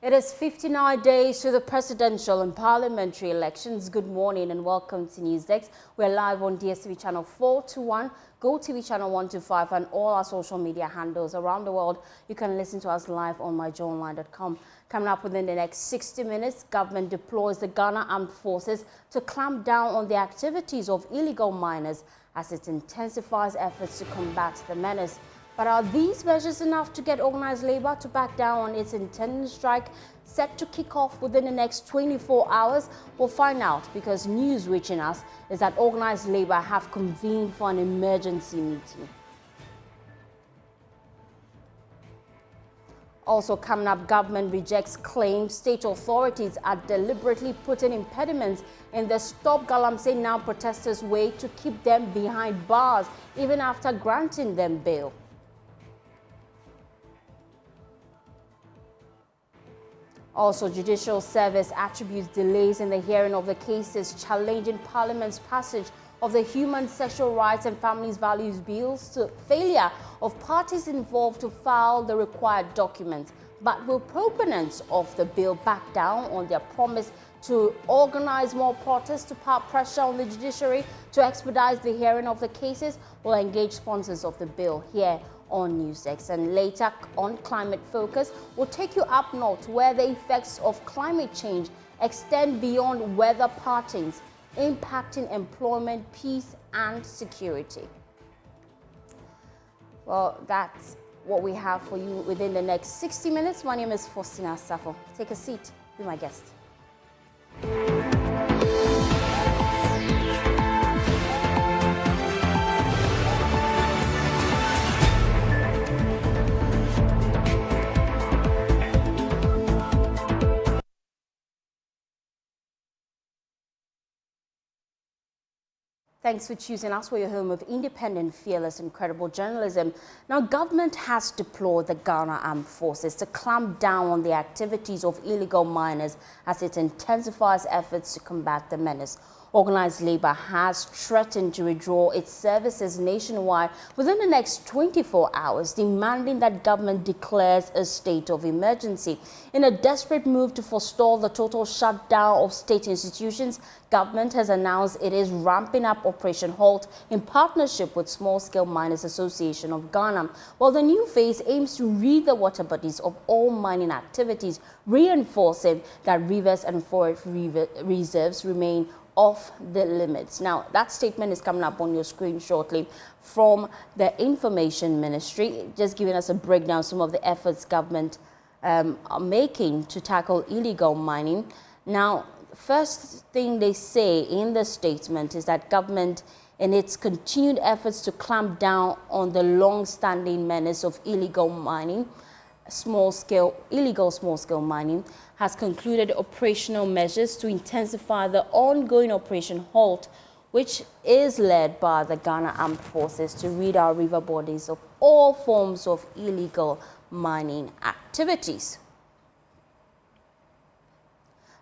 It is 59 days to the presidential and parliamentary elections. Good morning and welcome to NewsDesk. We're live on DSTV channel 421, GoTV channel 125 and all our social media handles around the world. You can listen to us live on myjoyonline.com. Coming up within the next 60 minutes, government deploys the Ghana Armed Forces to clamp down on the activities of illegal miners as it intensifies efforts to combat the menace. But are these measures enough to get organized labor to back down on its intended strike set to kick off within the next 24 hours? We'll find out because news reaching us is that organized labor have convened for an emergency meeting. Also coming up, government rejects claims state authorities are deliberately putting impediments in the Stop Galamsey Now protesters' way to keep them behind bars even after granting them bail. Also, Judicial Service attributes delays in the hearing of the cases challenging Parliament's passage of the Human Sexual Rights and Families Values Bills to failure of parties involved to file the required documents. But will proponents of the bill back down on their promise to organize more protests to put pressure on the judiciary to expedite the hearing of the cases? We'll engage sponsors of the bill here on NewsDesk, and later on Climate Focus, we'll take you up north where the effects of climate change extend beyond weather patterns, impacting employment, peace and security. Well, that's what we have for you within the next 60 minutes. My name is Faustina Safo. Take a seat, be my guest. Thanks for choosing us for your home of independent, fearless and credible journalism. Now, government has deployed the Ghana Armed Forces to clamp down on the activities of illegal miners as it intensifies efforts to combat the menace. Organized labor has threatened to withdraw its services nationwide within the next 24 hours, demanding that government declares a state of emergency. In a desperate move to forestall the total shutdown of state institutions, government has announced it is ramping up Operation Halt in partnership with Small Scale Miners Association of Ghana. While the new phase aims to rid the water bodies of all mining activities, reinforcing that rivers and forest reserves remain off the limits. Now, that statement is coming up on your screen shortly from the Information Ministry, just giving us a breakdown of some of the efforts government are making to tackle illegal mining. Now, first thing they say in the statement is that government, in its continued efforts to clamp down on the long-standing menace of illegal mining, illegal small-scale mining, has concluded operational measures to intensify the ongoing Operation Halt, which is led by the Ghana Armed Forces to rid our river bodies of all forms of illegal mining activities.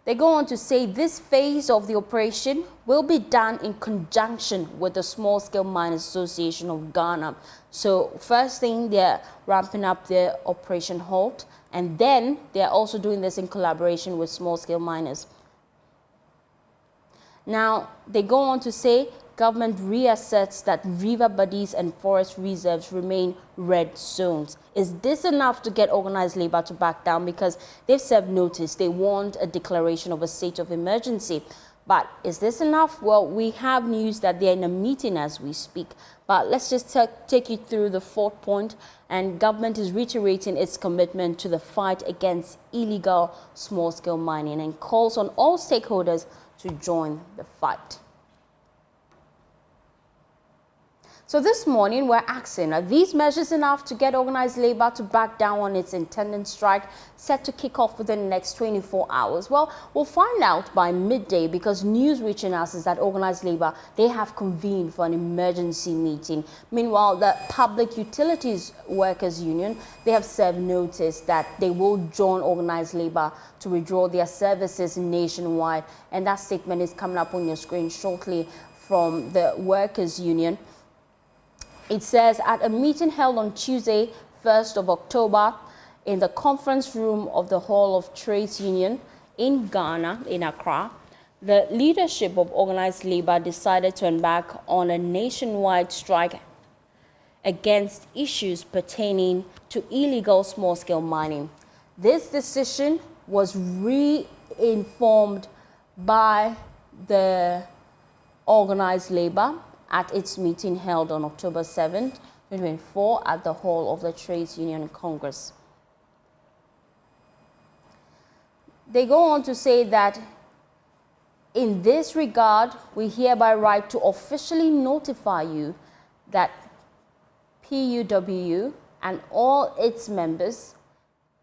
They go on to say this phase of the operation will be done in conjunction with the Small Scale Miners Association of Ghana. So first thing, they're ramping up their Operation Halt, and then they're also doing this in collaboration with small scale miners. Now, they go on to say government reasserts that river bodies and forest reserves remain red zones. Is this enough to get organized labor to back down? Because they've served notice, they want a declaration of a state of emergency. But is this enough? Well, we have news that they're in a meeting as we speak. But let's just take you through the fourth point. And government is reiterating its commitment to the fight against illegal small-scale mining and calls on all stakeholders to join the fight. So this morning, we're asking, are these measures enough to get organized labor to back down on its intended strike set to kick off within the next 24 hours? Well, we'll find out by midday because news reaching us is that organized labor, they have convened for an emergency meeting. Meanwhile, the Public Utilities Workers Union, they have served notice that they will join organized labor to withdraw their services nationwide. And that statement is coming up on your screen shortly from the Workers Union. It says, at a meeting held on Tuesday, 1st of October, in the conference room of the Hall of Trades Union in Ghana, in Accra, the leadership of organized labor decided to embark on a nationwide strike against issues pertaining to illegal small-scale mining. This decision was re-informed by the organized labor at its meeting held on October 7th, 2024 at the Hall of the Trades Union Congress. They go on to say that in this regard, we hereby write to officially notify you that PUW and all its members,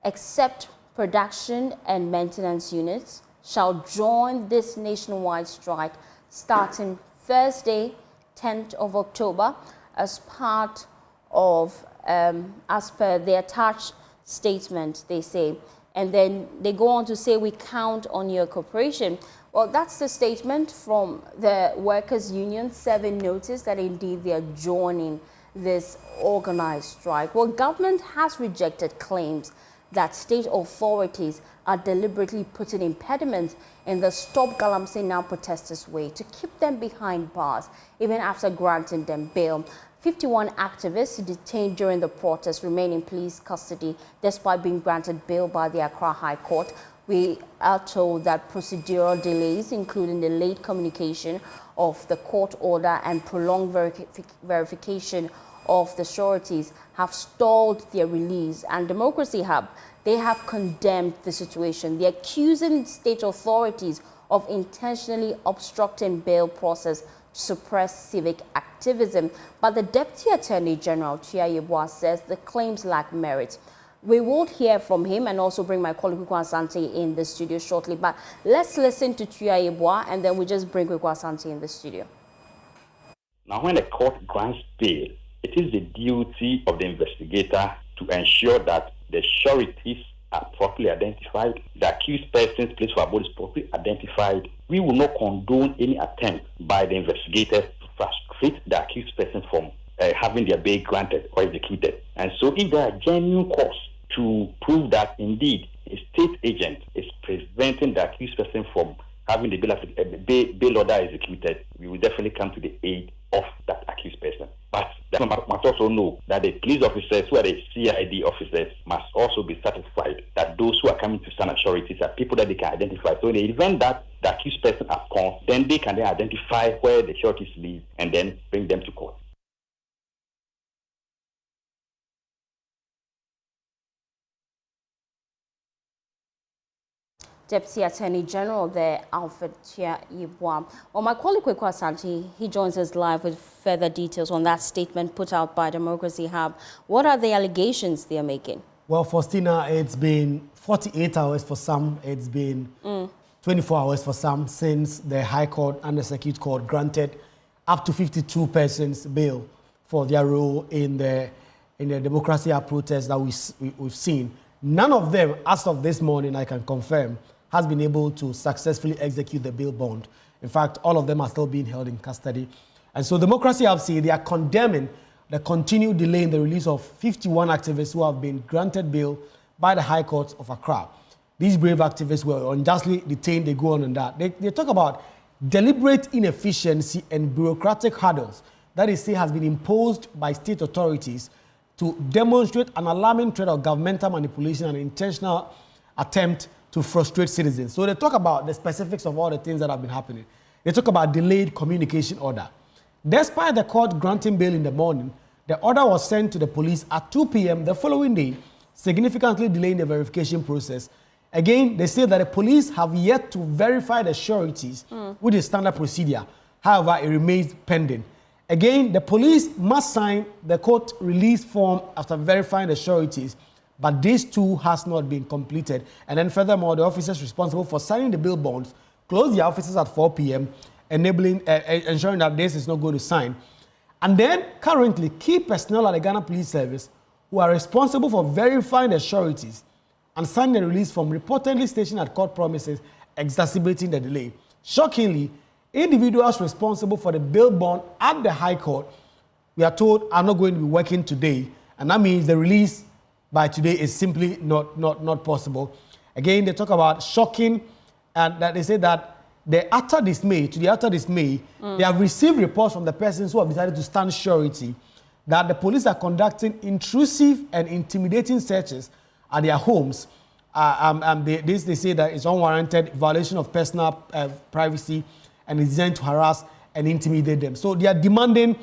except production and maintenance units, shall join this nationwide strike starting Thursday, 10th of October, as part of, as per the attached statement, they say. And then they go on to say, we count on your cooperation. Well, that's the statement from the workers' union serving notice that indeed they are joining this organized strike. Well, government has rejected claims that state authorities are deliberately putting impediments in the Stop Galamsey Now protesters' way to keep them behind bars, even after granting them bail. 51 activists detained during the protest remain in police custody despite being granted bail by the Accra High Court. We are told that procedural delays, including the late communication of the court order and prolonged verification of the sureties, have stalled their release. And Democracy Hub, they have condemned the situation. They're accusing state authorities of intentionally obstructing bail process to suppress civic activism. But the Deputy Attorney General, Tuya says the claims lack merit. We will hear from him and also bring my colleague Kweku Asante in the studio shortly. But let's listen to Tuya and then we just bring Kweku Asante in the studio. Now, when the court grants bail, it is the duty of the investigator to ensure that the sureties are properly identified, the accused person's place for abode is properly identified. We will not condone any attempt by the investigators to frustrate the accused person from having their bail granted or executed. And so if there are genuine cause to prove that indeed a state agent is preventing the accused person from having the bail order executed, we will definitely come to the aid of that accused person. But they must also know that the police officers who are the CID officers must also be satisfied that those who are coming to stand as sureties are people that they can identify. So in the event that the accused person has gone, then they can then identify where the sureties live and then bring them to court. Deputy Attorney General there, Alfred Tuya. Well, my colleague Kweku Asante, he joins us live with further details on that statement put out by Democracy Hub. What are the allegations they are making? Well, Faustina, it's been 48 hours for some. It's been 24 hours for some since the High Court and the Circuit Court granted up to 52 persons bail for their role in the Democracy Hub protests that we've seen. None of them, as of this morning, I can confirm, has been able to successfully execute the bail bond. In fact, all of them are still being held in custody. And so Democracy Hub say they are condemning the continued delay in the release of 51 activists who have been granted bail by the High Court of Accra. These brave activists were unjustly detained. They go on and that. They talk about deliberate inefficiency and bureaucratic hurdles that they say has been imposed by state authorities to demonstrate an alarming threat of governmental manipulation and intentional attempt to frustrate citizens. So they talk about the specifics of all the things that have been happening. They talk about delayed communication order. Despite the court granting bail in the morning, the order was sent to the police at 2 p.m. the following day, significantly delaying the verification process. Again, they say that the police have yet to verify the sureties, which is standard procedure. However, it remains pending. Again, the police must sign the court release form after verifying the sureties, but this too has not been completed. And then furthermore, the officers responsible for signing the bail bonds closed their offices at 4 p.m., ensuring that this is not going to sign. And then currently, key personnel at the Ghana Police Service who are responsible for verifying the sureties and signing the release form reportedly stationed at court premises, exacerbating the delay. Shockingly, individuals responsible for the bail bond at the High Court, we are told, are not going to be working today. And that means the release by today is simply not possible. Again, they talk about shocking, and that they say that to the utter dismay, they have received reports from the persons who have decided to stand surety that the police are conducting intrusive and intimidating searches at their homes. They say that it's unwarranted violation of personal privacy and is designed to harass and intimidate them. So they are demanding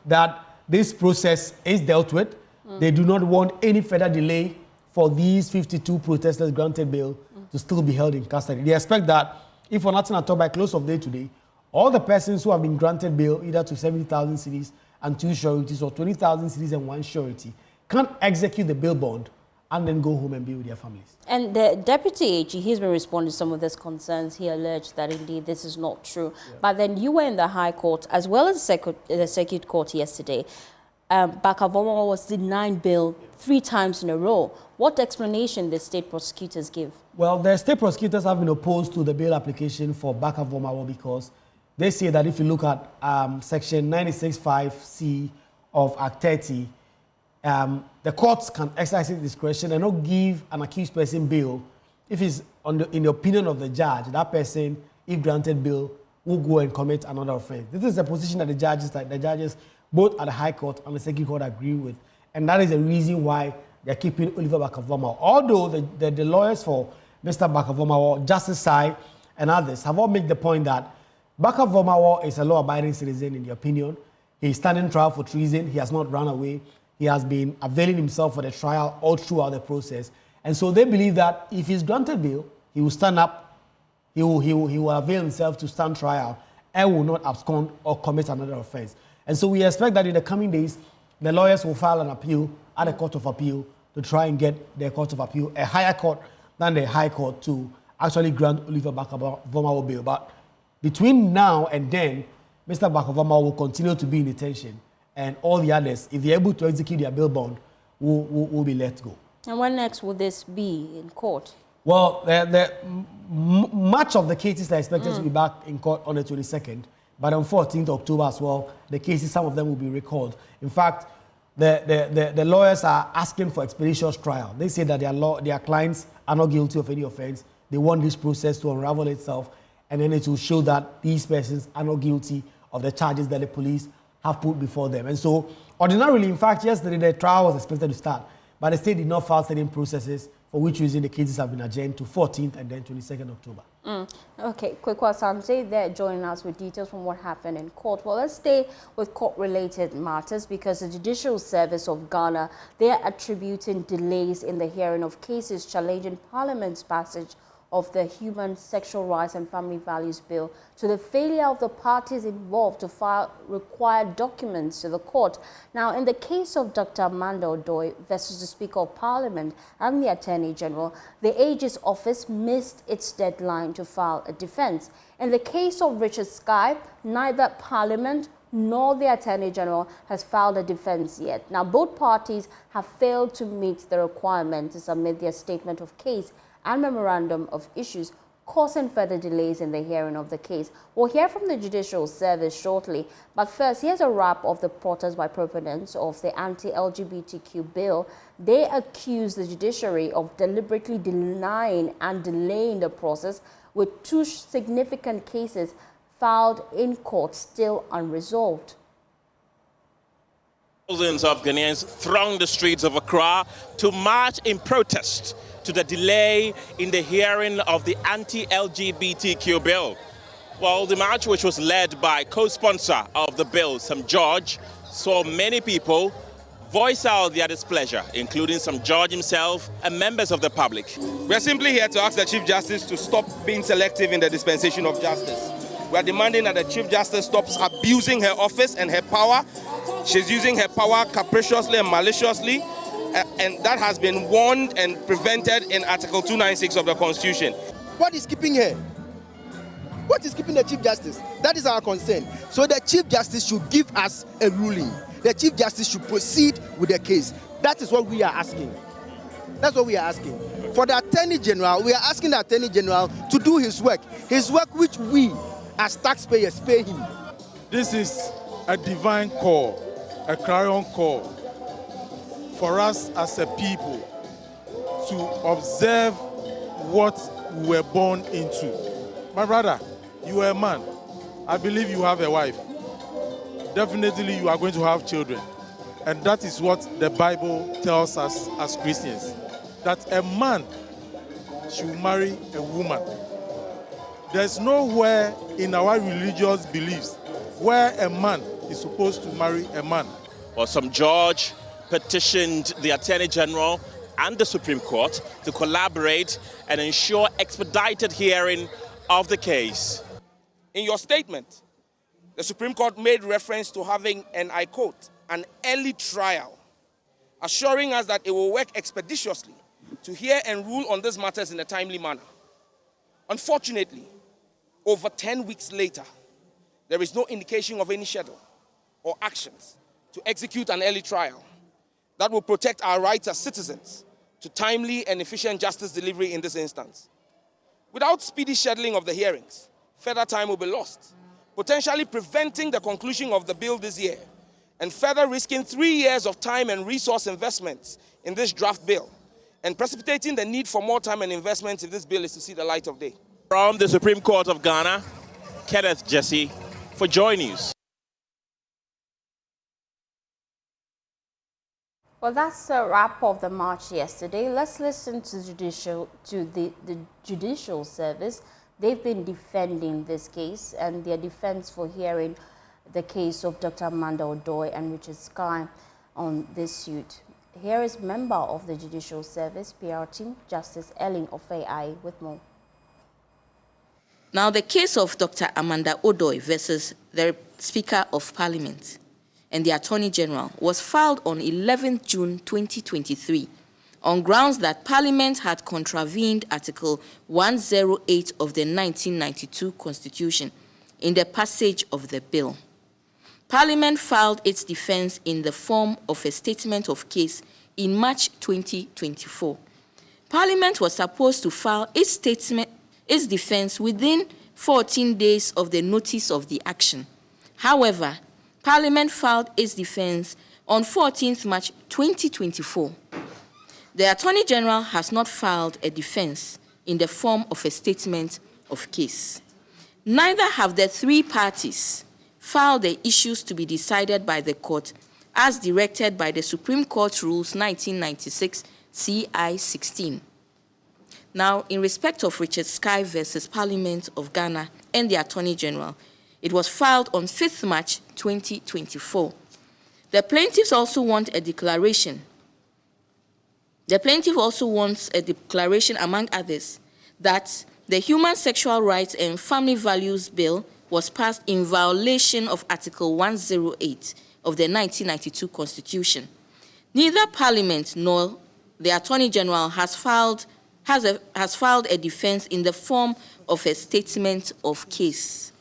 that this process is dealt with. They do not want any further delay for these 52 protesters granted bail to still be held in custody. They expect that if for nothing at all by close of day today, all the persons who have been granted bail either to 70,000 cedis and 2 sureties or 20,000 cedis and 1 surety can execute the bail bond and then go home and be with their families. And the Deputy AG, he's been responding to some of these concerns. He alleged that indeed this is not true. Yeah. But then you were in the High Court as well as the Circuit Court yesterday. Bakavoma was denied bail 3 times in a row. What explanation did state prosecutors give? Well, the state prosecutors have been opposed to the bail application for Bakavoma because they say that if you look at Section 96(5)(c) of Act 30, the courts can exercise discretion and not give an accused person bail if it's in the opinion of the judge, that person, if granted bail, will go and commit another offense. This is the position that the judges both at the High Court and the Circuit Court agree with, and that is the reason why they're keeping Oliver Bakavoma. Although the lawyers for Mr. Bakavoma, Justice Sai and others have all made the point that Bakavoma is a law-abiding citizen in the opinion. He's standing trial for treason. He has not run away. He has been availing himself for the trial all throughout the process. And so they believe that if he's granted bail, he will stand up, he will avail himself to stand trial and will not abscond or commit another offense. And so we expect that in the coming days, the lawyers will file an appeal at the Court of Appeal to try and get the Court of Appeal, a higher court than the High Court, to actually grant Oliver Bakavoma bail. But between now and then, Mr. Bakavoma will continue to be in detention, and all the others, if they're able to execute their bail bond, will be let go. And when next will this be in court? Well, much of the cases are expected to be back in court on the 22nd, but on 14th October as well, the cases, some of them will be recalled. In fact, the lawyers are asking for expeditious trial. They say that their clients are not guilty of any offense. They want this process to unravel itself, and then it will show that these persons are not guilty of the charges that the police have put before them. And so, ordinarily, in fact, yesterday the trial was expected to start, but the state did not file certain processes, for which reason the cases have been adjourned to 14th and then 22nd October. Okay, Kwekwa Samse there joining us with details from what happened in court. Well, let's stay with court-related matters because the Judicial Service of Ghana, they are attributing delays in the hearing of cases challenging Parliament's passage of the Human Sexual Rights and Family Values Bill to the failure of the parties involved to file required documents to the court. Now, in the case of Dr. Amanda Odoi versus the Speaker of Parliament and the Attorney General, the AG's office missed its deadline to file a defense. In the case of Richard Sky, neither Parliament nor the Attorney General has filed a defense yet. Now, both parties have failed to meet the requirement to submit their statement of case and memorandum of issues, causing further delays in the hearing of the case. We'll hear from the Judicial Service shortly, but first, here's a wrap of the protest by proponents of the anti-LGBTQ bill. They accuse the judiciary of deliberately denying and delaying the process, with 2 significant cases filed in court still unresolved. Thousands of Ghanaians thronged the streets of Accra to march in protest to the delay in the hearing of the anti-LGBTQ bill. Well, the march, which was led by co-sponsor of the bill, Sam George, saw many people voice out their displeasure, including Sam George himself and members of the public. We're simply here to ask the Chief Justice to stop being selective in the dispensation of justice. We're demanding that the Chief Justice stops abusing her office and her power. She's using her power capriciously and maliciously, and that has been warned and prevented in Article 296 of the Constitution. What is keeping her? What is keeping the Chief Justice? That is our concern. So the Chief Justice should give us a ruling. The Chief Justice should proceed with the case. That is what we are asking. That's what we are asking. For the Attorney General, we are asking the Attorney General to do his work which we as taxpayers pay him. This is a divine call, a clarion call for us as a people to observe what we were born into. My brother, you are a man. I believe you have a wife. Definitely you are going to have children. And that is what the Bible tells us as Christians, that a man should marry a woman. There's nowhere in our religious beliefs where a man is supposed to marry a man. Well, some judge petitioned the Attorney General and the Supreme Court to collaborate and ensure expedited hearing of the case. In your statement, the Supreme Court made reference to having, and I quote, an early trial, assuring us that it will work expeditiously to hear and rule on these matters in a timely manner. Unfortunately, over 10 weeks later, there is no indication of any schedule or actions to execute an early trial that will protect our rights as citizens to timely and efficient justice delivery in this instance. Without speedy scheduling of the hearings, further time will be lost, potentially preventing the conclusion of the bill this year and further risking 3 years of time and resource investments in this draft bill and precipitating the need for more time and investment if this bill is to see the light of day. From the Supreme Court of Ghana, Kenneth Jesse for Joy News. Well, that's a wrap of the march yesterday. Let's listen to the Judicial Service. They've been defending this case, and their defense for hearing the case of Dr. Amanda Odoi and Richard Sky on this suit. Here is member of the Judicial Service, PR team, Justice Ellen Ofei-Aye, with more. Now, the case of Dr. Amanda Odoi versus the Speaker of Parliament and the Attorney General was filed on 11 June 2023 on grounds that Parliament had contravened Article 108 of the 1992 Constitution in the passage of the bill. Parliament filed its defense in the form of a statement of case in March 2024. Parliament was supposed to file its defense within 14 days of the notice of the action. However, Parliament filed its defense on 14th March 2024. The Attorney General has not filed a defense in the form of a statement of case. Neither have the three parties filed the issues to be decided by the court as directed by the Supreme Court Rules 1996 CI 16. Now, in respect of Richard Sky versus Parliament of Ghana and the Attorney General, it was filed on 5th March 2024. The plaintiffs also want a declaration. The plaintiff also wants a declaration, among others, that the Human Sexual Rights and Family Values Bill was passed in violation of Article 108 of the 1992 Constitution. Neither Parliament nor the Attorney General has filed a defense in the form of a statement of case.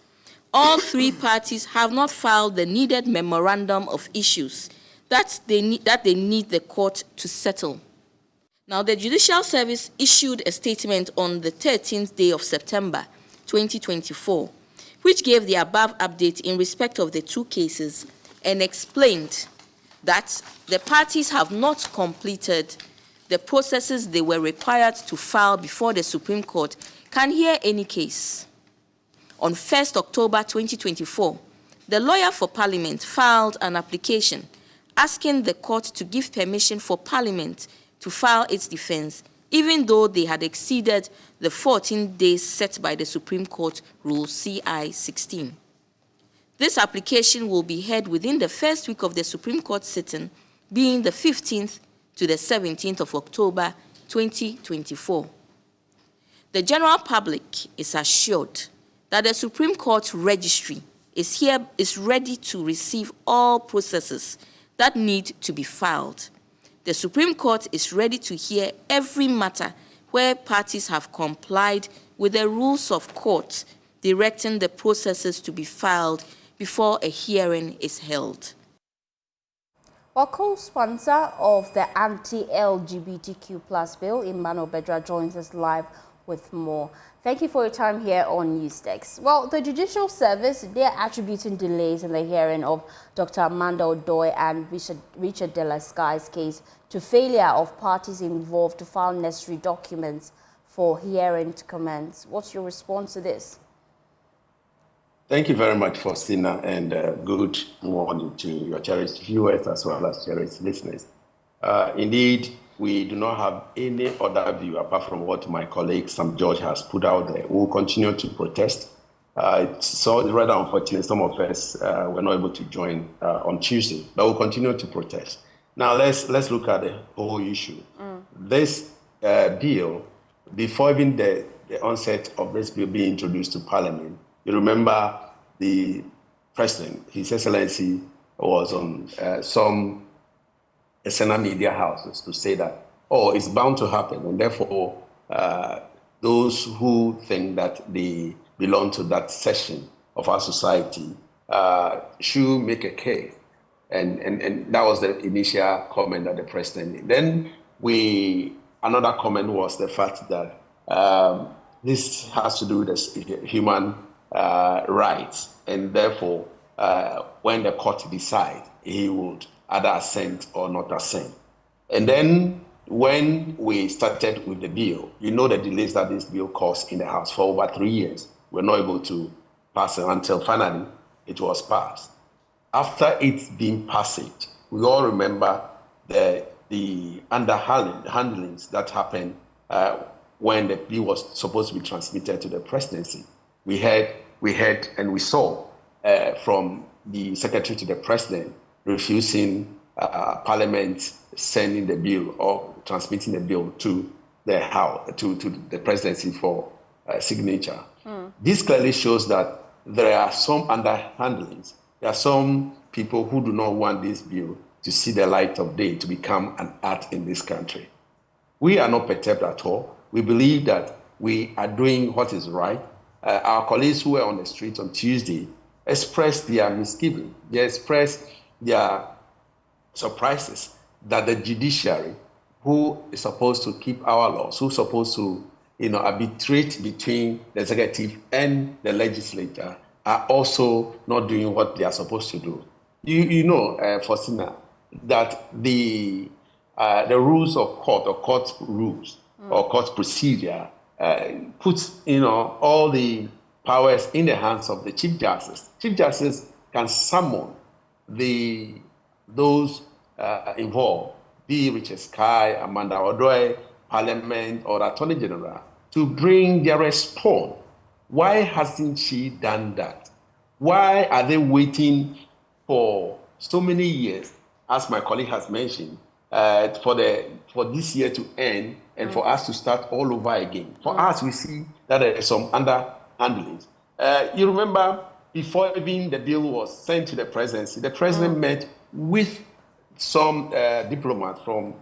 All three parties have not filed the needed memorandum of issues that they need the court to settle. Now, the Judicial Service issued a statement on the 13th day of September 2024, which gave the above update in respect of the two cases and explained that the parties have not completed the processes they were required to file before the Supreme Court can hear any case. On 1st October 2024, the lawyer for Parliament filed an application asking the court to give permission for Parliament to file its defense, even though they had exceeded the 14 days set by the Supreme Court Rule CI 16. This application will be heard within the first week of the Supreme Court sitting, being the 15th to the 17th of October 2024. The general public is assured that the Supreme Court Registry is ready to receive all processes that need to be filed. The Supreme Court is ready to hear every matter where parties have complied with the rules of court directing the processes to be filed before a hearing is held. Well, co-sponsor of the anti-LGBTQ plus bill, Imano Bedra, joins us live with more. Thank you for your time here on Newsdesk. Well, the Judicial Service, they're attributing delays in the hearing of Dr. Amanda Odoi and Richard De La Sky's case to failure of parties involved to file necessary documents for hearing to commence. What's your response to this? Thank you very much, Faustina, and good morning to your cherished viewers as well as cherished listeners. Indeed, we do not have any other view apart from what my colleague Sam George has put out there. We will continue to protest. It's rather unfortunate some of us were not able to join on Tuesday, but we'll continue to protest. Now, let's look at the whole issue. This bill, before even the onset of this bill being introduced to Parliament, you remember the President, His Excellency, was on some external media houses to say that, oh, it's bound to happen, and therefore those who think that they belong to that section of our society should make a case. And that was the initial comment that the President made. Then another comment was the fact that this has to do with human rights, and therefore when the court decides, he would either assent or not assent. And then when we started with the bill, you know the delays that this bill caused in the House for over 3 years. We were not able to pass it until finally it was passed. After it's been passed, we all remember the underhandlings that happened when the bill was supposed to be transmitted to the presidency. We heard and we saw from the secretary to the president refusing Parliament sending the bill or transmitting the bill to the House, to the presidency for signature. This clearly shows that there are some underhandlings. There are some people who do not want this bill to see the light of day, to become an act in this country. We are not perturbed at all. We believe that we are doing what is right. Our colleagues who were on the street on Tuesday expressed their misgiving. They expressed their surprises that the judiciary, who is supposed to keep our laws, who is supposed to arbitrate between the executive and the legislature, are also not doing what they are supposed to do. You know, Faustina, that the rules of court or court rules or court procedure puts all the powers in the hands of the Chief Justice. Chief Justice can summon those involved, be Richard Sky, Amanda Odoi, Parliament, or Attorney General, to bring their response. Why hasn't she done that? Why are they waiting for so many years, as my colleague has mentioned, for this year to end and for us to start all over again? For us, we see that there is some underhandlings. You remember, before even the bill was sent to the presidency, the president met with some diplomats from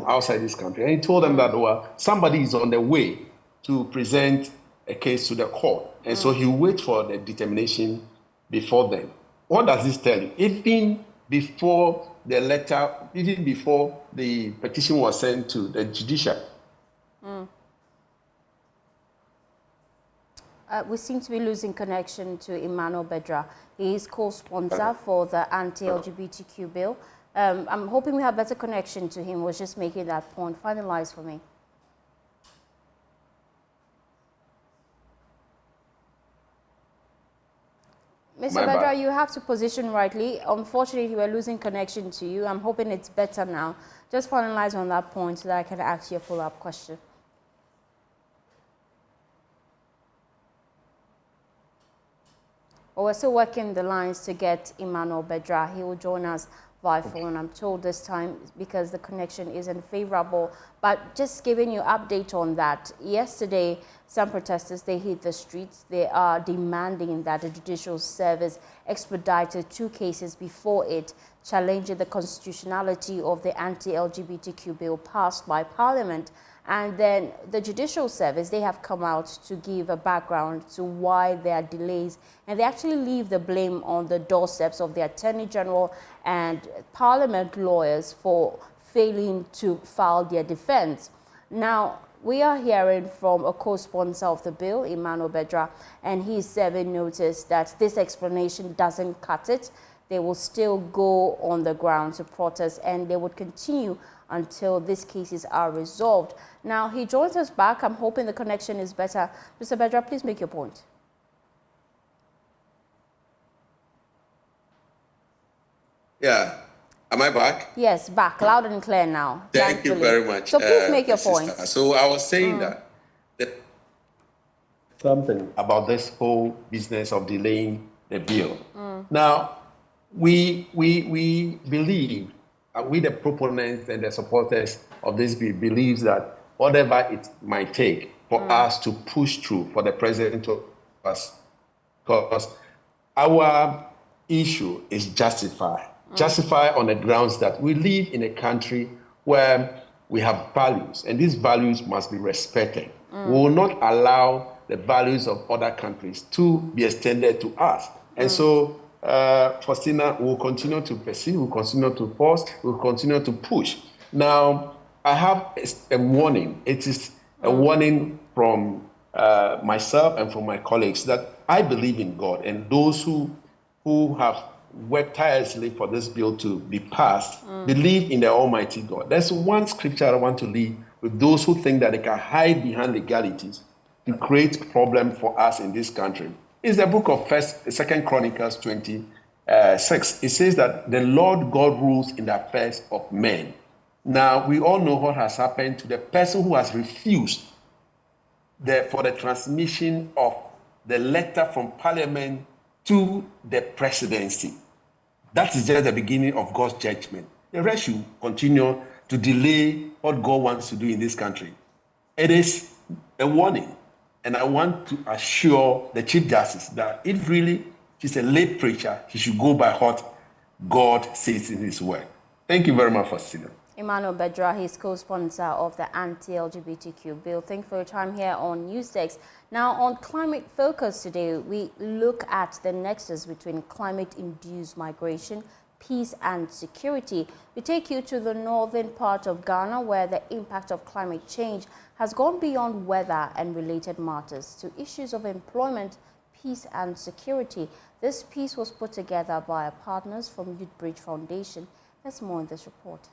outside this country, and he told them that somebody is on the way to present a case to the court, and so he will wait for the determination before then. What does this tell you? Even before the letter, even before the petition was sent to the judiciary. We seem to be losing connection to Emmanuel Bedra. He is co-sponsor for the anti-LGBTQ bill. I'm hoping we have better connection to him. Was just making that point. Finalize for me. Mr. Bedra, you have to position rightly. Unfortunately, we're losing connection to you. I'm hoping it's better now. Just finalize on that point so that I can ask you a follow-up question. Well, we're still working the lines to get Emmanuel Bedra. He will join us via phone, I'm told this time, because the connection isn't favorable. But just giving you an update on that, yesterday, some protesters, they hit the streets. They are demanding that the Judicial Service expedited 2 cases before it, challenging the constitutionality of the anti-LGBTQ bill passed by Parliament. And then the Judicial Service, they have come out to give a background to why there are delays. And they actually leave the blame on the doorsteps of the Attorney General and Parliament lawyers for failing to file their defense. Now, we are hearing from a co-sponsor of the bill, Emmanuel Bedra, and he's serving notice that this explanation doesn't cut it. They will still go on the ground to protest, and they would continue until these cases are resolved. Now, he joins us back. I'm hoping the connection is better. Mr. Bedra, please make your point. Yeah. Am I back? Yes, back, loud and clear now. Thank you very much. So please make your point. So I was saying that something about this whole business of delaying the bill. Now, we believe, we the proponents and the supporters of this bill believes that whatever it might take for us to push through for the president to us, because our issue is justified. Justified on the grounds that we live in a country where we have values, and these values must be respected. We will not allow the values of other countries to be extended to us. And so, Faustina, will continue to pursue, will continue to force, will continue to push. Now, I have a warning. It is a warning from myself and from my colleagues that I believe in God, and those who have worked tirelessly for this bill to be passed believe in the Almighty God. There's one scripture I want to leave with those who think that they can hide behind legalities to create problem for us in this country. It's the book of 2nd Chronicles 26. It says that the Lord God rules in the affairs of men. Now, we all know what has happened to the person who has refused for the transmission of the letter from Parliament to the presidency. That is just the beginning of God's judgment. The rest should continue to delay what God wants to do in this country. It is a warning, and I want to assure the Chief Justice that if really she's a lay preacher, she should go by what God says in his word. Thank you very much for listening. Emmanuel Bedra, he's co-sponsor of the anti-LGBTQ bill. Thank you for your time here on Newsdesk. Now, on Climate Focus today, we look at the nexus between climate-induced migration, peace and security. We take you to the northern part of Ghana, where the impact of climate change has gone beyond weather and related matters to issues of employment, peace and security. This piece was put together by our partners from Youth Bridge Foundation. There's more in this report.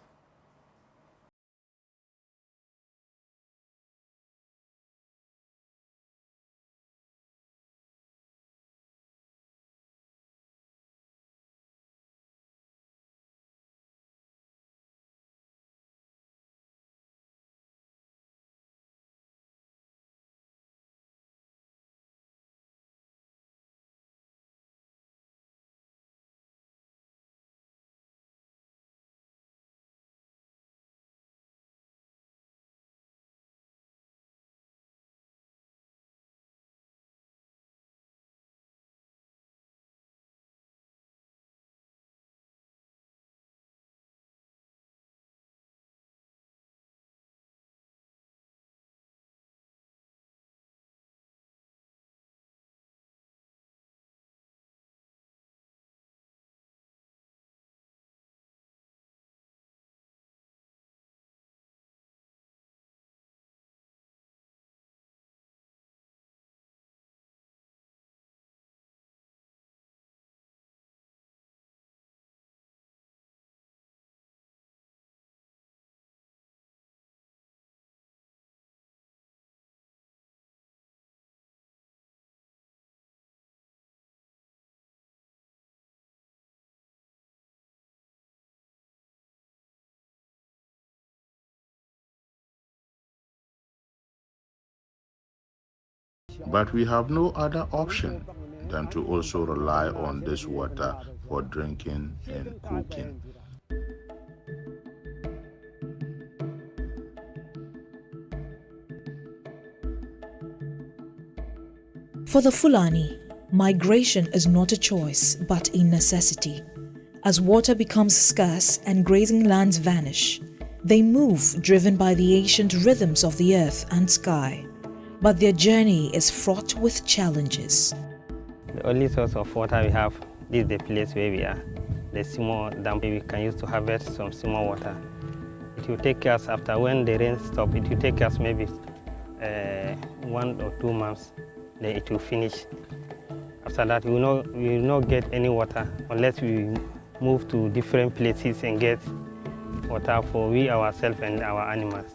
But we have no other option than to also rely on this water for drinking and cooking. For the Fulani, migration is not a choice but a necessity. As water becomes scarce and grazing lands vanish, they move driven by the ancient rhythms of the earth and sky. But their journey is fraught with challenges. The only source of water we have is the place where we are. The small dam we can use to harvest some small water. It will take us, after when the rain stops, it will take us maybe 1 or 2 months, then it will finish. After that, we will not get any water unless we move to different places and get water for we ourselves and our animals.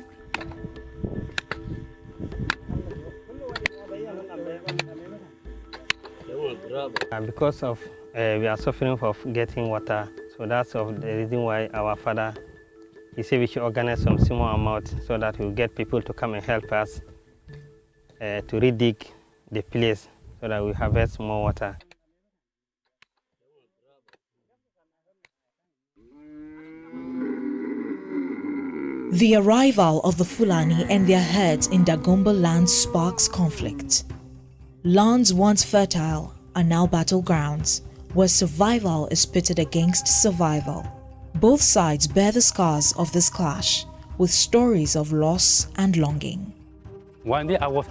Because of we are suffering of getting water, so that's the reason why our father, he said we should organize some small amount so that we'll get people to come and help us to redig the place so that we harvest more water. The arrival of the Fulani and their herds in Dagomba land sparks conflict. Lands once fertile are now battlegrounds, where survival is pitted against survival. Both sides bear the scars of this clash, with stories of loss and longing. One day I was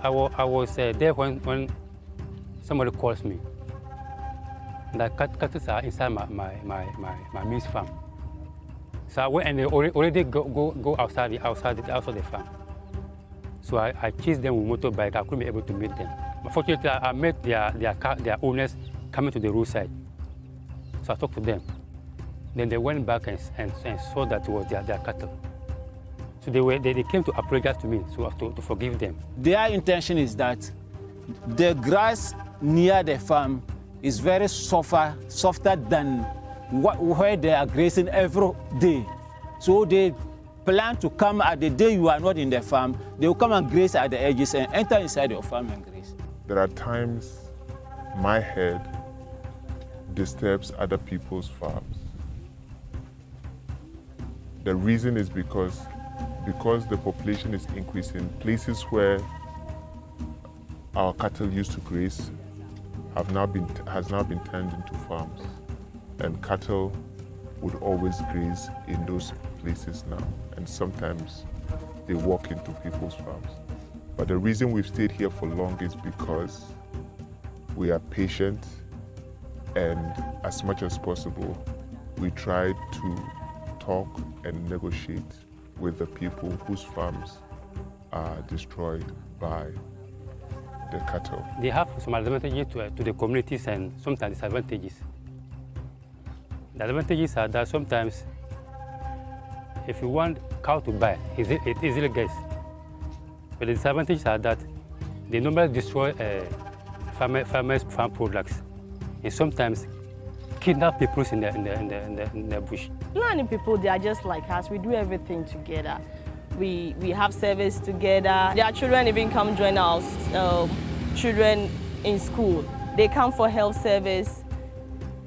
there when somebody calls me. The cattle are inside my maize farm. So I went and they already go outside the farm. So I chased them with motorbike. I couldn't be able to meet them. Unfortunately, I met their owners coming to the roadside. So I talked to them. Then they went back and saw that it was their cattle. So they came to apologize to me, so to forgive them. Their intention is that the grass near the farm is very softer than where they are grazing every day. So they plan to come at the day you are not in the farm. They will come and graze at the edges and enter inside your farm and graze. There are times my herd disturbs other people's farms. The reason is because the population is increasing. Places where our cattle used to graze has now been turned into farms, and cattle would always graze in those places now, and sometimes they walk into people's farms. But the reason we've stayed here for long is because we are patient, and as much as possible, we try to talk and negotiate with the people whose farms are destroyed by the cattle. They have some advantages to the communities and sometimes disadvantages. The advantages are that sometimes if you want cow to buy, it easily gets. But the disadvantages are that they normally destroy farmers' farm products and sometimes kidnap people in the bush. Fulani people, they are just like us. We do everything together. We have service together. Their children even come join our children in school. They come for health service.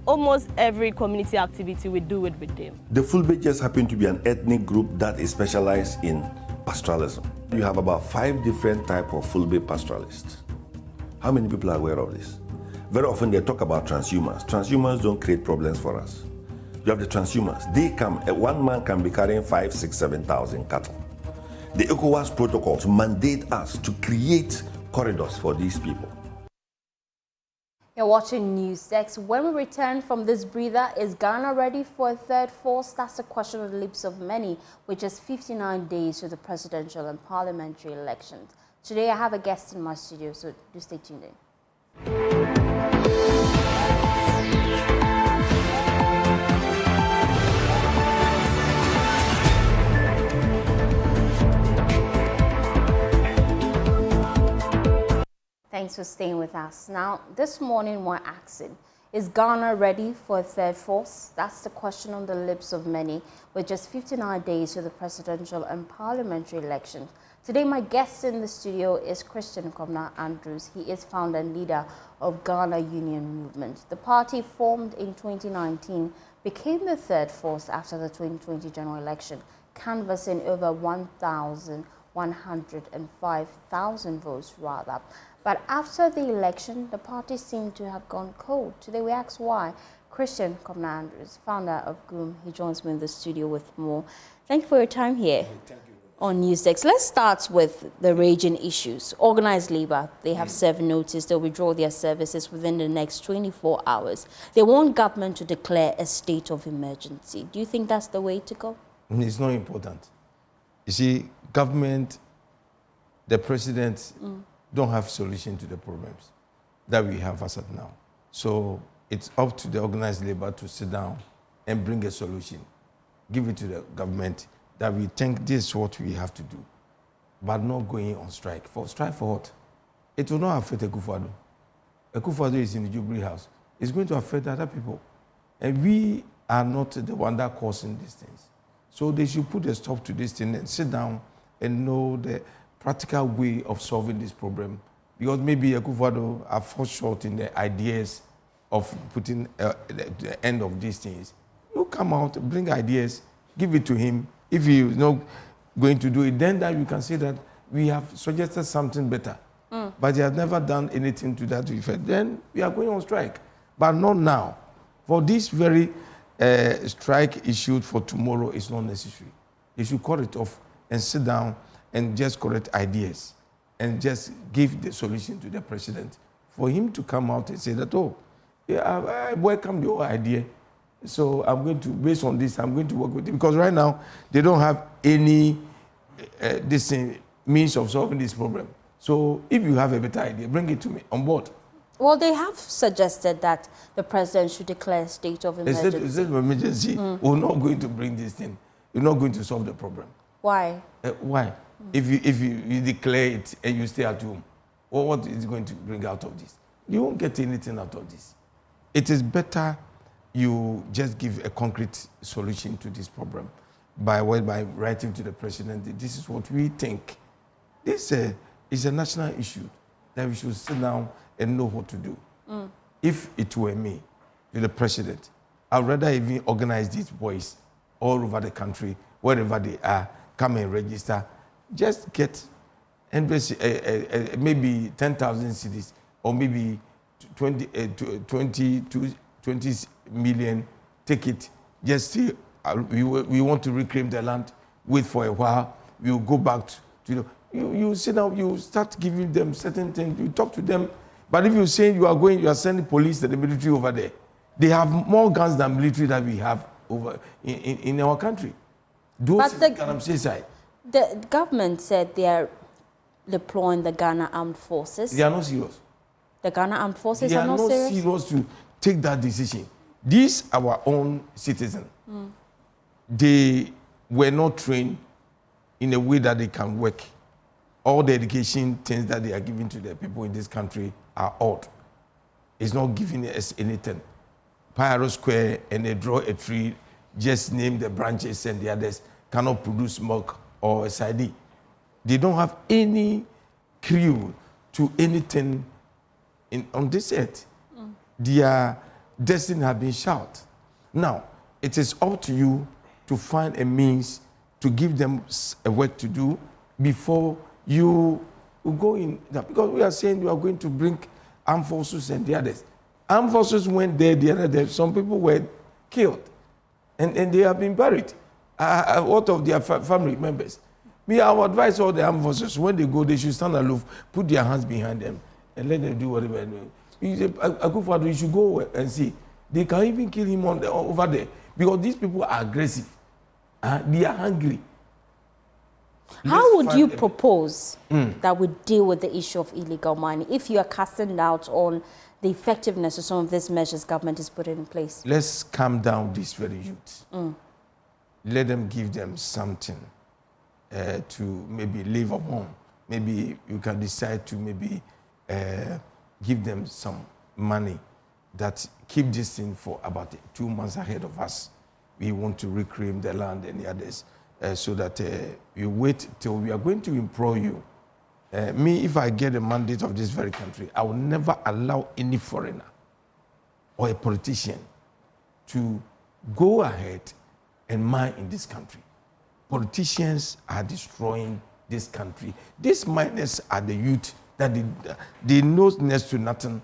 Almost every community activity, we do it with them. The Fulbe just happen to be an ethnic group that is specialized in pastoralism. You have about 5 different types of Fulbe pastoralists. How many people are aware of this? Very often they talk about transhumans. Transhumans don't create problems for us. You have the transhumans. They come, one man can be carrying 5, 6, 7,000 cattle. The ECOWAS protocols mandate us to create corridors for these people. You're watching News 6. When we return from this breather, is Ghana ready for a third force? That's the question on the lips of many, with just 59 days to the presidential and parliamentary elections. Today I have a guest in my studio, so do stay tuned in. Thanks for staying with us. Now, this morning we're asking, is Ghana ready for a third force? That's the question on the lips of many, with just 59 days to the presidential and parliamentary elections. Today, my guest in the studio is Kwabena Andrews. He is founder and leader of Ghana Union Movement. The party, formed in 2019, became the third force after the 2020 general election, canvassing over 1,105,000 votes rather. But after the election, the party seemed to have gone cold. Today we ask why. Kwabena Andrews, founder of GUM, he joins me in the studio with more. Thank you for your time here on News 6. Let's start with the raging issues. Organized labor, they have served notice. They'll withdraw their services within the next 24 hours. They want government to declare a state of emergency. Do you think that's the way to go? It's not important. You see, government the president don't have solution to the problems that we have as of now. So it's up to the organized labor to sit down and bring a solution. Give it to the government that we think this is what we have to do, but not going on strike. For strike for what? It will not affect Akufo-Addo. Akufo-Addo is in the Jubilee House. It's going to affect other people. And we are not the one that causing these things. So they should put a stop to this thing and sit down and know the practical way of solving this problem. Because maybe Akufo-Addo are fall short in the ideas of putting the end of these things. You come out, bring ideas, give it to him. If he is not going to do it, then that you can say that we have suggested something better. But he has never done anything to that effect. Then we are going on strike. But not now. For this very strike issued for tomorrow is not necessary. They should cut it off and sit down and just correct ideas and just give the solution to the president. For him to come out and say that, oh, yeah, I welcome your idea. So I'm going to, based on this, I'm going to work with it. Because right now, they don't have any means of solving this problem. So if you have a better idea, bring it to me on board. Well, they have suggested that the president should declare a state of emergency. A state of emergency, we're not going to bring this thing. You're not going to solve the problem. Why? Why? If you declare it and you stay at home, well, what is going to bring out of this? You won't get anything out of this. It is better you just give a concrete solution to this problem by writing to the president. This is what we think. This is a national issue that we should sit down and know what to do. If it were me, to the president, I'd rather even organize these boys all over the country, wherever they are, come and register. Just get embassy, maybe 10,000 cities, or maybe 20 million, take it. Just say, we want to reclaim the land, wait for a while, we'll go back to you sit down, you start giving them certain things, you talk to them. But if you say you are sending police and the military over there, they have more guns than military that we have over in our country. Those but the galamsey side. The government said they are deploying the Ghana Armed Forces. They are not serious. The Ghana Armed Forces are not serious? serious to take that decision. These our own citizens. They were not trained in a way that they can work. All the education things that they are giving to the people in this country are odd. It's not giving us anything. Pyro Square, and they draw a tree, just name the branches, and the others cannot produce milk or a sardine. They don't have any clue to anything on this earth. Their destiny has been shot. Now, it is up to you to find a means to give them a work to do before you go in. Because we are saying you are going to bring armed forces and the others. Armed forces went there the other day. Some people were killed and they have been buried. What of their family members? I would advise all the armed forces, when they go, they should stand aloof, put their hands behind them, and let them do whatever they do. Akufo-Addo, you should go and see. They can even kill him over there because these people are aggressive. They are hungry. How would you propose that we deal with the issue of illegal mining if you are casting doubt on the effectiveness of some of these measures government is putting in place? Let's calm down these very youth. Let them give them something to maybe live upon. Maybe you can decide to maybe give them some money that keep this thing for about 2 months ahead of us. We want to reclaim the land and the others. So that you wait till we are going to implore you. Me, if I get a mandate of this very country, I will never allow any foreigner or a politician to go ahead and mine in this country. Politicians are destroying this country. These miners are the youth that they know next to nothing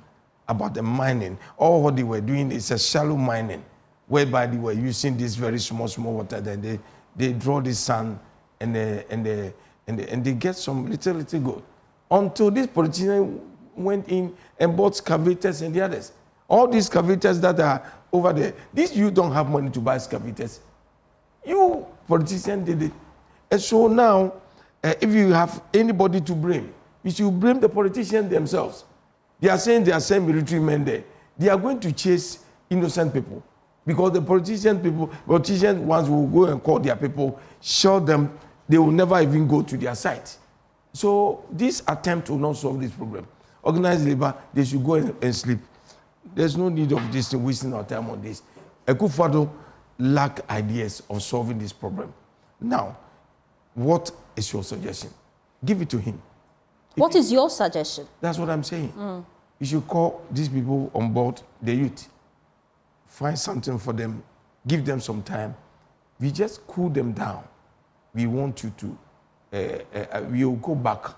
about the mining. All what they were doing is a shallow mining, whereby they were using this very small water, then they draw the sand and they get some little gold. Until this politician went in and bought excavators and the others. All these excavators that are over there, these you don't have money to buy excavators. You politician did it. And so now if you have anybody to blame, you should blame the politicians themselves. They are saying they are sending military men there. They are going to chase innocent people because the politicians ones will go and call their people, show them they will never even go to their site. So this attempt will not solve this problem. Organized labor, they should go and sleep. There's no need of this wasting our time on this. Akufo-Addo lack ideas of solving this problem. Now, what is your suggestion? Give it to him. What is your suggestion? That's what I'm saying. You should call these people on board, the youth. Find something for them. Give them some time. We just cool them down. We want you to, we will go back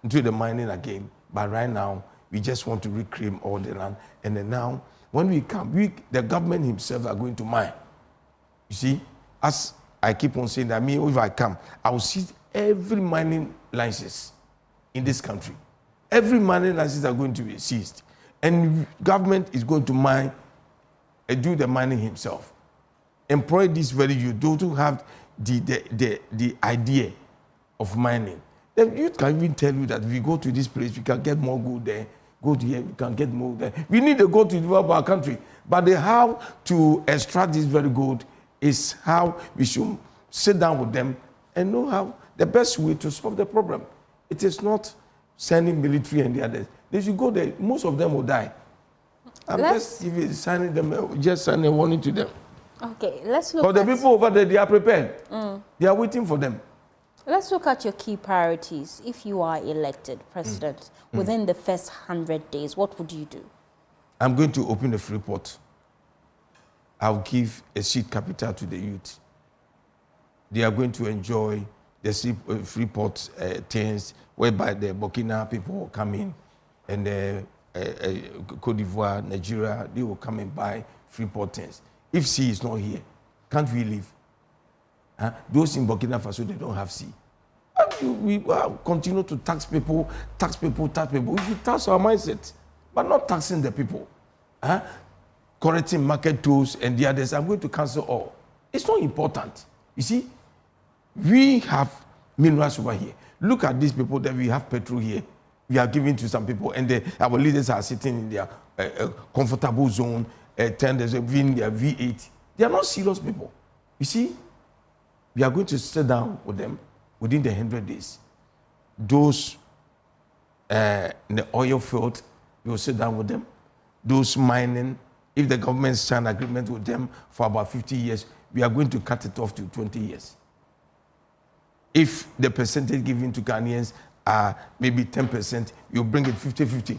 into the mining again. But right now, we just want to reclaim all the land. And then now, when we come, the government himself are going to mine. You see, as I keep on saying that, if I come, I will see every mining license in this country. Every mining license are going to be seized. And government is going to mine and do the mining himself. Employ this very youth, those who have the idea of mining. The youth can even tell you that if we go to this place, we can get more gold there. Go to here, we can get more there. We need to go to develop our country. But how to extract this very gold is how we should sit down with them and know how the best way to solve the problem. It is not sending military and the others. They should go there. Most of them will die. I'm just signing them, just signing a warning to them. Okay, let's look at... But the people over there, they are prepared. They are waiting for them. Let's look at your key priorities. If you are elected president within the first 100 days, what would you do? I'm going to open a free port. I'll give a seed capital to the youth. They are going to enjoy the free port things whereby the Burkina people will come in and Cote d'Ivoire, Nigeria, they will come and buy free port things. If sea is not here, can't we live? Those in Burkina Faso, they don't have sea. We continue to tax people. We should tax our mindset, but not taxing the people. Correcting market tools and the others. I'm going to cancel all. It's not important. You see, we have minerals over here. Look at these people that we have petrol here. We are giving to some people, and our leaders are sitting in their comfortable zone, tenders, in their V8. They are not serious people. You see, we are going to sit down with them within the 100 days. Those in the oil field, we will sit down with them. Those mining, if the government sign an agreement with them for about 50 years, we are going to cut it off to 20 years. If the percentage given to Ghanaians are maybe 10%, you bring it 50-50.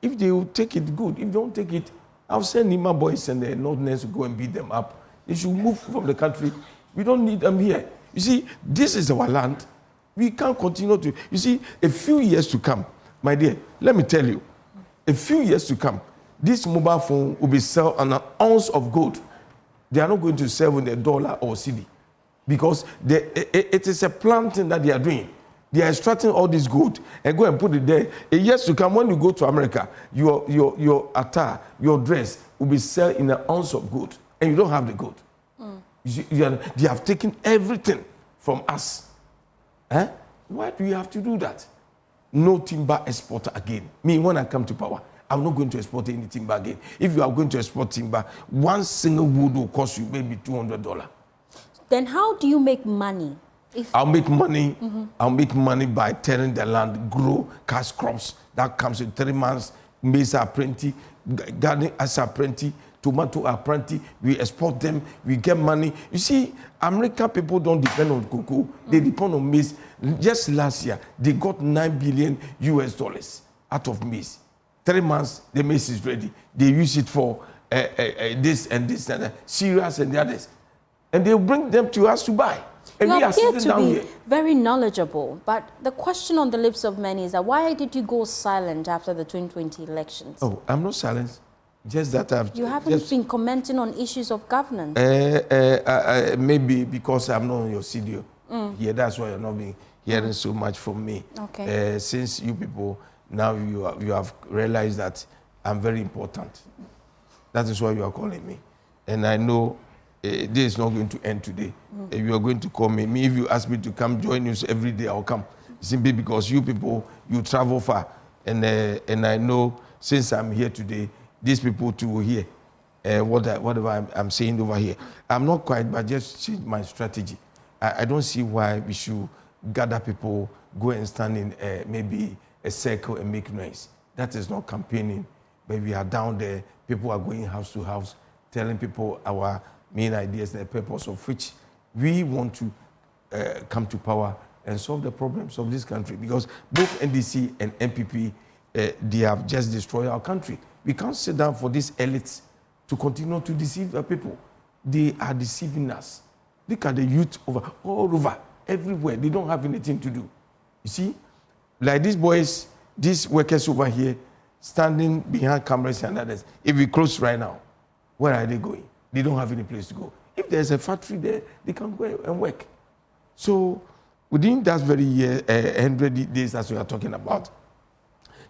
If they will take it, good. If they don't take it, I'll send Nima boys and the Northerners to go and beat them up. They should move from the country. We don't need them here. You see, this is our land. We can't continue to... You see, a few years to come, my dear, let me tell you, a few years to come, this mobile phone will be sold on an ounce of gold. They are not going to sell with a dollar or CD because it is a planting that they are doing. They are extracting all this gold and go and put it there. A years to come, when you go to America, your attire, your dress will be sold in an ounce of gold, and you don't have the gold. They have taken everything from us. Why do you have to do that? No timber exporter again. Me, when I come to power, I'm not going to export any timber again. If you are going to export timber, one single wood will cost you maybe $200. Then how do you make money? I'll make money. I'll make money by turning the land, grow cash crops. That comes in 3 months. Maize apprentice, garden as apprentice, tomato apprentice. We export them. We get money. You see, American people don't depend on cocoa. They depend on maize. Just last year, they got $9 billion out of maize. 3 months, the maize is ready. They use it for this and this and that, cereals and the others. And they bring them to us to buy. And you we are appear sitting to down be here. very knowledgeable, but the question on the lips of many is that why did you go silent after the 2020 elections? Oh, I'm not silent. Just that You haven't been commenting on issues of governance. Maybe because I'm not on your studio. Yeah, that's why you're not being hearing so much from me. Okay. Since you people, now you have realized that I'm very important. That is why you are calling me. And I know this is not going to end today. You are going to call me. If you ask me to come join you every day, I'll come. Simply because you people, you travel far. And I know since I'm here today, these people too will hear whatever I'm saying over here. I'm not quite, but just change my strategy. I don't see why we should gather people, go and stand in maybe a circle and make noise. That is not campaigning. But we are down there, people are going house to house, telling people our main ideas and the purpose of which we want to come to power and solve the problems of this country. Because both NDC and MPP, they have just destroyed our country. We can't sit down for these elites to continue to deceive the people. They are deceiving us. Look at the youth all over, everywhere. They don't have anything to do. You see, like these boys, these workers over here, standing behind cameras and others. If we close right now, where are they going? They don't have any place to go. If there's a factory there, they can go and work. So within that very year, 100 days as we are talking about,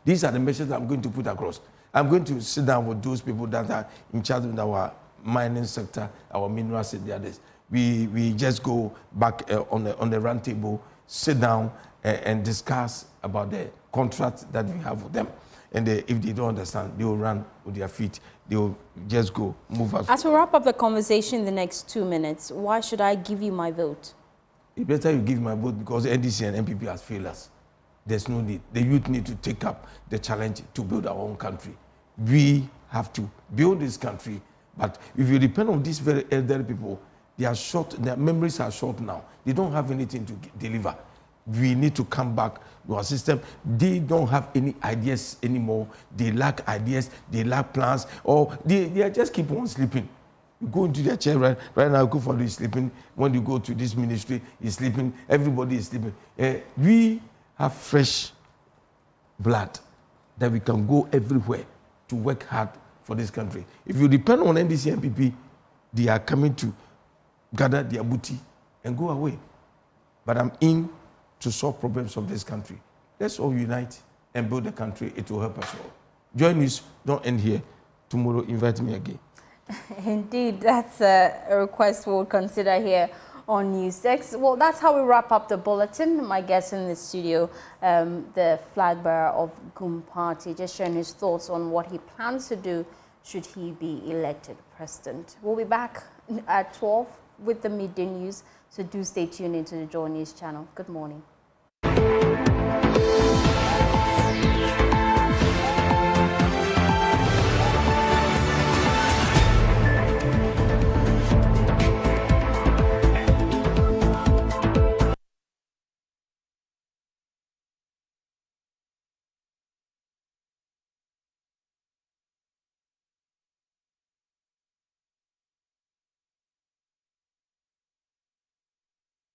these are the messages I'm going to put across. I'm going to sit down with those people that are in charge of our mining sector, our minerals and the others. We just go back on the round table, sit down and discuss about the contract that we have with them. And if they don't understand, they will run with their feet. They will just go, move us. As we wrap up the conversation in the next 2 minutes, why should I give you my vote? It's better you give my vote because NDC and MPP has failed us. There's no need. The youth need to take up the challenge to build our own country. We have to build this country. But if you depend on these very elderly people, they are short, their memories are short now. They don't have anything to deliver. We need to come back to our system. They don't have any ideas anymore. They lack ideas, they lack plans, or they just keep on sleeping. You go into their chair right now, Akufo-Addo is sleeping. When you go to this ministry, he's sleeping. Everybody is sleeping. We have fresh blood that we can go everywhere to work hard for this country. If you depend on NDC and MPP, they are coming to gather their booty and go away. But I'm in to solve problems of this country. Let's all unite and build the country. It will help us all. Join us. Don't end here. Tomorrow, invite me again. Indeed, that's a request we'll consider here on News Desk. Well, that's how we wrap up the bulletin. My guest in the studio, the flag bearer of GUM Party, just sharing his thoughts on what he plans to do should he be elected president. We'll be back at 12 with the midday news, so do stay tuned into the Joy News channel. Good morning.